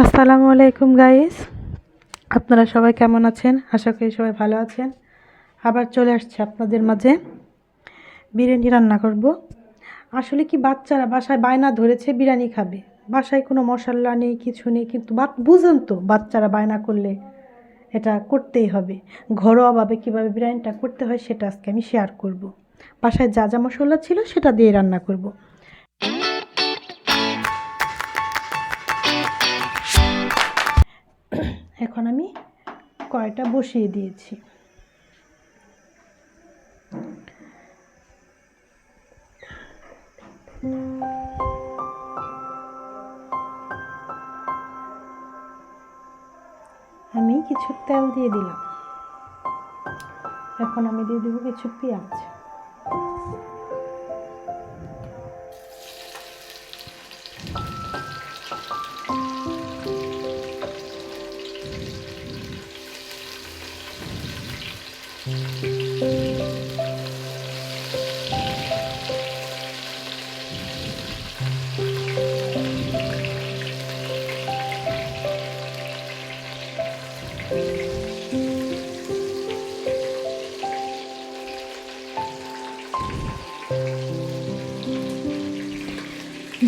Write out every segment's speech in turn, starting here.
আসসালামু আলাইকুম গাইস, আপনারা সবাই কেমন আছেন? আশা করি সবাই ভালো আছেন। আবার চলে আসছে আপনাদের মাঝে বিরিয়ানি রান্না করব। আসলে কি, বাচ্চারা বাসায় বায়না ধরেছে বিরিয়ানি খাবে, বাসায় কোনো মশলা নেই, কিছু নেই, কিন্তু বুঝেন তো, বাচ্চারা বায়না করলে এটা করতেই হবে। ঘরোয়াভাবে কীভাবে বিরিয়ানিটা করতে হয় সেটা আজকে আমি শেয়ার করব। বাসায় যা যা মশলা ছিল সেটা দিয়ে রান্না করব। এখন আমি কড়াইটা বসিয়ে দিয়েছি। আমি কিছু তেল দিয়ে দিলাম। এখন আমি দিয়ে দেবো কিছু পেঁয়াজ।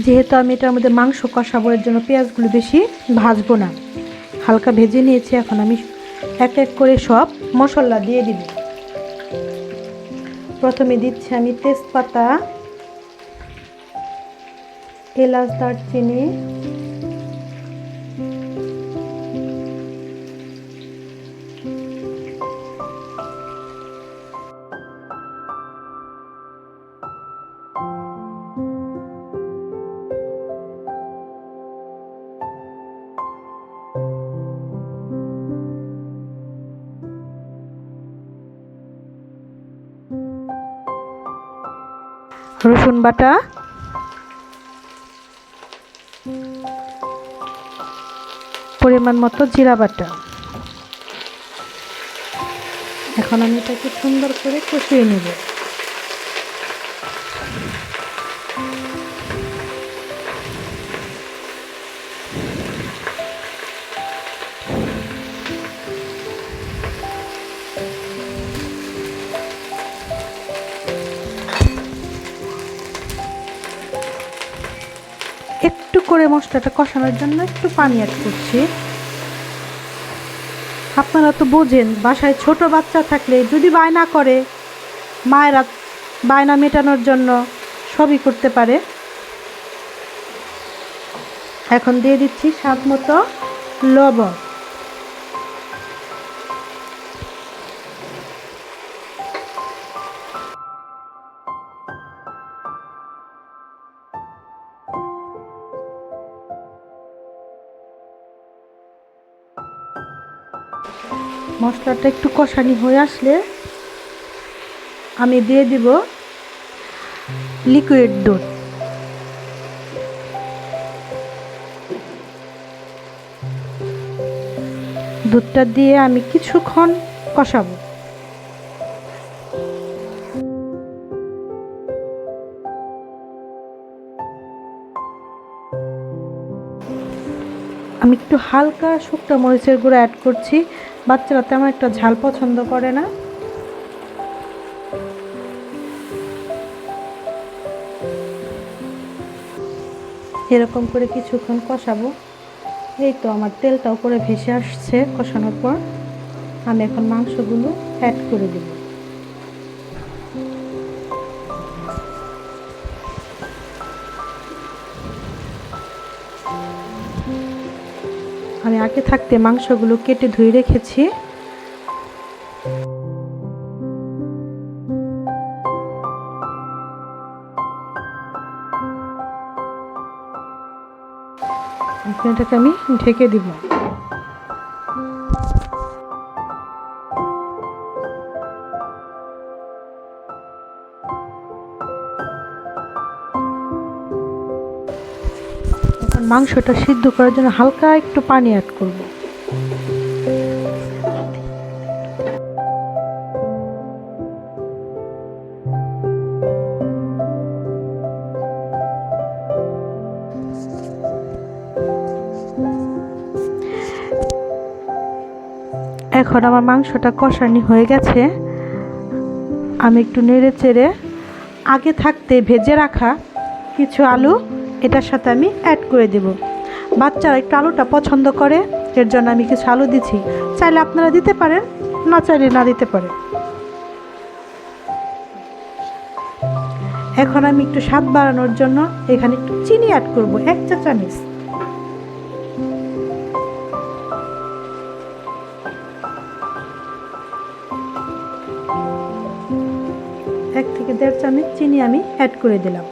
যেহেতু আমি এটার মধ্যে মাংস কষাবো, এর জন্য পেঁয়াজগুলো বেশি ভাজবো না, হালকা ভেজে নিয়েছি। এখন আমি এক এক করে সব মশলা দিয়ে দিব। প্রথমে দিচ্ছি আমি তেজপাতা, এলাচ, দারচিনি, রসুন বাটা, পরিমাণ মতো জিরা বাটা। এখন আমি এটাকে সুন্দর করে কষিয়ে নেব। একটু করে মশলাটা কষানোর জন্য একটু পানি অ্যাড করছি। আপনারা তো বোঝেন, বাসায় ছোট বাচ্চা থাকলে যদি বায়না করে, মায়েরা বায়না মেটানোর জন্য সবই করতে পারে। এখন দিয়ে দিচ্ছি স্বাদ মতো লবণ। মশলাটা একটু কষানি হয়ে আসলে আমি দিয়ে দিব লিকুইড দুধ। দুধটা দিয়ে আমি কিছুক্ষণ কষাবো। আমি একটু হালকা শুকনো মরিচের গুঁড়ো অ্যাড করছি। বাচ্চারা তেমন একটা ঝাল পছন্দ করে না। এরকম করে কিছুক্ষণ কষাবো। এই তো আমার তেলটা উপরে ভেসে আসছে কষানোর পর। আমি এখন মাংসগুলো অ্যাড করে দেব। আমি আগে থাকতে মাংসগুলো কেটে ধুয়ে রেখেছি। এটাকে আমি ঢেকে দিব। এখন মাংসটা সিদ্ধ করার জন্য হালকা একটু পানি অ্যাড করব। এখন আমার মাংসটা কষানি হয়ে গেছে। আমি একটু নেড়ে চেড়ে আগে থাকতে ভেজে রাখা কিছু আলু এটার সাথে আমি অ্যাড করে দেব। বাচ্চারা একটু আলুটা পছন্দ করে, এর জন্য আমি কিছু আলু দিচ্ছি। চাইলে আপনারা দিতে পারেন, না চাইলে না দিতে পারেন। এখন আমি একটু স্বাদ বাড়ানোর জন্য এখানে একটু চিনি অ্যাড করব, 1 চা চামচ। এক থেকে 1.5 চামচ চিনি আমি অ্যাড করে দিলাম।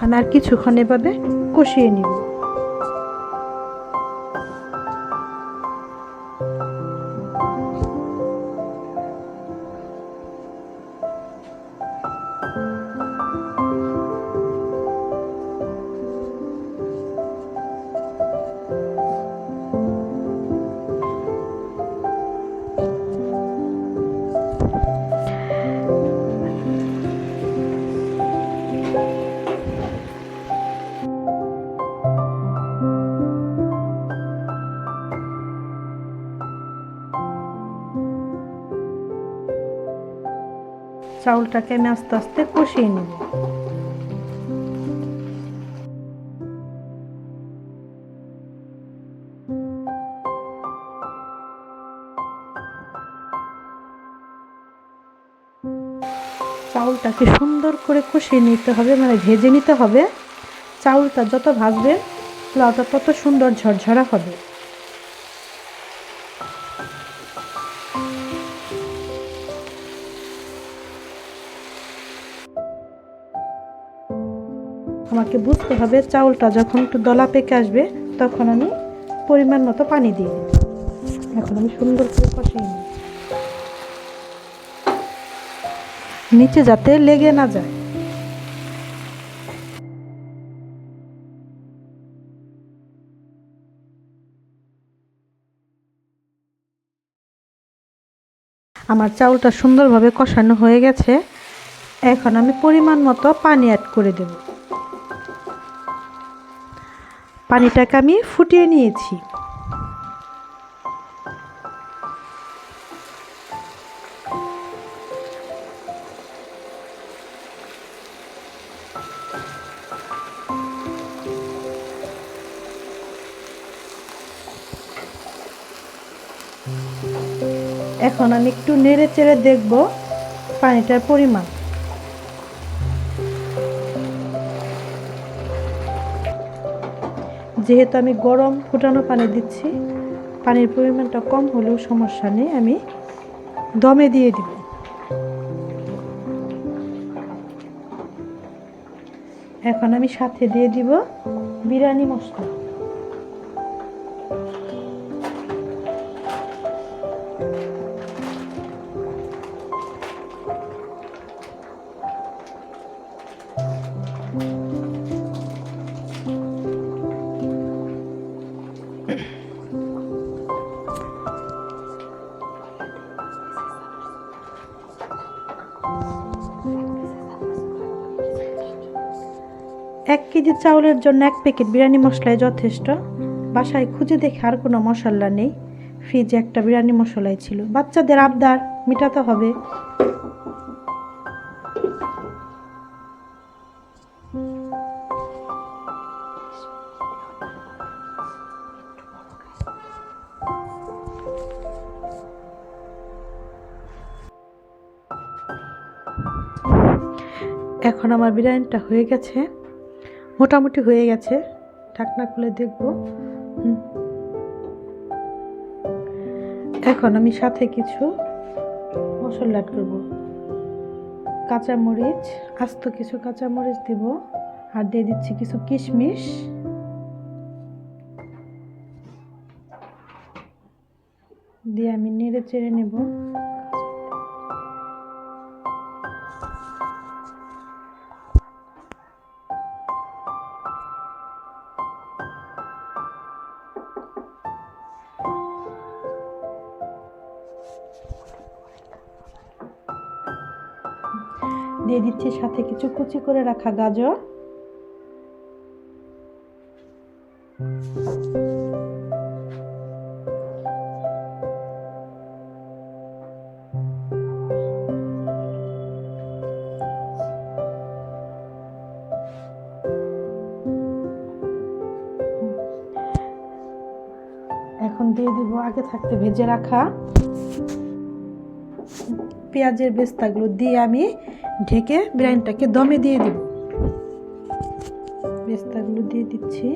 আমি আর কিছুক্ষণ এভাবে কষিয়ে নিব। চাউলটাকে আমি আস্তে আস্তে কষিয়ে নেব। চাউলটাকে সুন্দর করে কষিয়ে নিতে হবে, মানে ভেজে নিতে হবে। চাউলটা যত ভাজবে পোলাওটা তত সুন্দর ঝরঝরা হবে। আমাকে বুঝতে হবে চাউলটা যখন একটু দলা পেকে আসবে তখন আমি পরিমাণ মতো পানি দিয়ে দিই। এখন আমি সুন্দর করে কষিয়ে নিই, নিচে যাতে লেগে না যায়। আমার চাউলটা সুন্দরভাবে কষানো হয়ে গেছে। এখন আমি পরিমাণ মতো পানি অ্যাড করে দেব। পানিটাকে আমি ফুটিয়ে নিয়েছি। এখন আমি একটু নেড়ে চেড়ে দেখব পানিটার পরিমাণ। যেহেতু আমি গরম ফুটানো পানি দিচ্ছি, পানির পরিমাণটা কম হলেও সমস্যা নেই, আমি দমে দিয়ে দিব। এখন আমি সাথে দিয়ে দিব বিরিয়ানি মশলা। এক কেজি চাউলের জন্য 1 প্যাকেট বিরিয়ানি মশলাই যথেষ্ট। বাসায় খুঁজে দেখে আর কোনো মশলা নেই, ফ্রিজে একটা বিরিয়ানি মশলাই ছিল। বাচ্চাদের আবদার মেটাতে হবে। এখন আমার বিরিয়ানিটা হয়ে গেছে, মোটামুটি হয়ে গেছে। ঢাকনা খুলে দেখব। এখন আমি সাথে কিছু মশলা অ্যাড করব। কাঁচামরিচ, আস্ত কিছু কাঁচামরিচ দিব, আর দিয়ে দিচ্ছি কিছু কিশমিশ। দিয়ে আমি নেড়ে চেড়ে নেব। দিয়ে দিচ্ছি সাথে কিছু কুচি করে রাখা গাজর, এখন দিয়ে দিব আগে থাকতে ভেজে রাখা পেঁয়াজের বেস্তাগুলো দিয়ে আমি ঢেকে বিরিয়ানিটাকে দমে দিয়ে দিব। বেস্তাগুলো দিয়ে দিচ্ছি।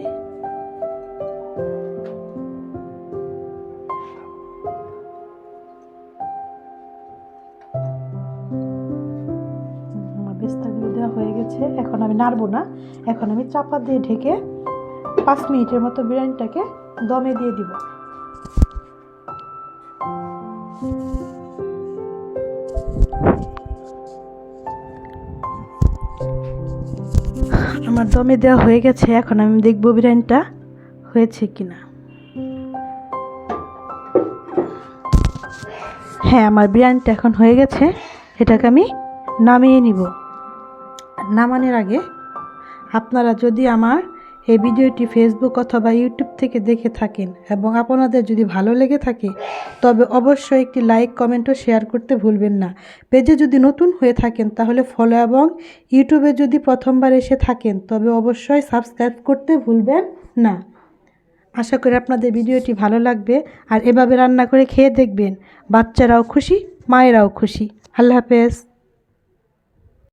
আমার বেস্তাগুলো দেওয়া হয়ে গেছে, এখন আমি নাড়বো না, এখন আমি চাপা দিয়ে ঢেকে 5 মিনিটের মতো বিরিয়ানিটাকে দমে দিয়ে দিব। আমার দমে দেওয়া হয়ে গেছে, এখন আমি দেখবো বিরিয়ানিটা হয়েছে কিনা। হ্যাঁ, আমার বিরিয়ানিটা এখন হয়ে গেছে, এটাকে আমি নামিয়ে নিব। নামানোর আগে আপনারা যদি আমার এই ভিডিওটি ফেসবুক অথবা ইউটিউব থেকে দেখে থাকেন এবং আপনাদের যদি ভালো লেগে থাকে তবে অবশ্যই একটি লাইক, কমেন্ট ও শেয়ার করতে ভুলবেন না। পেজে যদি নতুন হয়ে থাকেন তাহলে ফলো এবং ইউটিউবে যদি প্রথমবার এসে থাকেন তবে অবশ্যই সাবস্ক্রাইব করতে ভুলবেন না। আশা করি আপনাদের ভিডিওটি ভালো লাগবে আর এভাবে রান্না করে খেয়ে দেখবেন, বাচ্চারাও খুশি, মায়েরাও খুশি। আল্লাহ হাফেজ।